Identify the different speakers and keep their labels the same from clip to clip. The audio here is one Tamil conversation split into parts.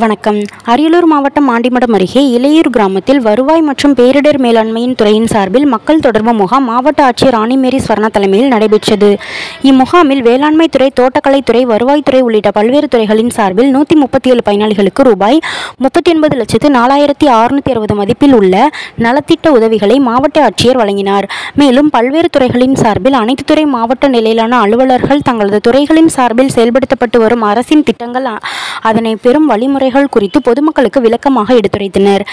Speaker 1: வணக்கம். அரியலூர் மாவட்டம் ஆண்டிமடம் அருகே இளையூர் கிராமத்தில் வருவாய் மற்றும் பேரிடர் மேலாண்மையின் துறையின் சார்பில் மக்கள் தொடர்பு முகாம் மாவட்ட ஆட்சியர் ராணிமேரி ஸ்வர்ணா தலைமையில் நடைபெற்றது. இம்முகாமில் வேளாண்மை துறை, தோட்டக்கலைத்துறை, வருவாய்த்துறை உள்ளிட்ட பல்வேறு துறைகளின் சார்பில் 137 பயனாளிகளுக்கு ரூபாய் 39,04,660 மதிப்பில் உள்ள நலத்திட்ட உதவிகளை மாவட்ட ஆட்சியர் வழங்கினார். மேலும் பல்வேறு துறைகளின் சார்பில் அனைத்து துறை மாவட்ட நிலையிலான அலுவலர்கள் தங்களது துறைகளின் சார்பில் செயல்படுத்தப்பட்டு வரும் அரசின் திட்டங்கள், அதனை பெறும் வழிமுறைகள் குறித்து பொதுமக்களுக்கு விளக்கமாக எடுத்துரைத்தனர்.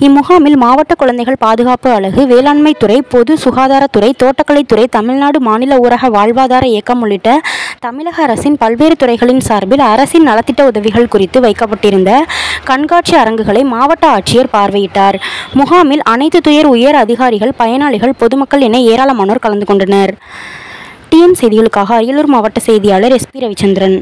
Speaker 1: இம்முகாமில் மாவட்ட குழந்தைகள் பாதுகாப்பு அலகு, வேளாண்மை துறை, பொது சுகாதாரத்துறை, தோட்டக்கலைத்துறை, தமிழ்நாடு மாநில ஊரக வாழ்வாதார இயக்கம் உள்ளிட்ட தமிழக அரசின் பல்வேறு துறைகளின் சார்பில் அரசின் நலத்திட்ட உதவிகள் குறித்து வைக்கப்பட்டிருந்த கண்காட்சி அரங்குகளை மாவட்ட ஆட்சியர் பார்வையிட்டார். முகாமில் அனைத்து துறை உயர் அதிகாரிகள், பயனாளிகள், பொதுமக்கள் என ஏராளமானோர் கலந்து கொண்டனர். டிஎன் செய்திகளுக்காக அரியலூர் மாவட்ட செய்தியாளர் SP ரவிச்சந்திரன்.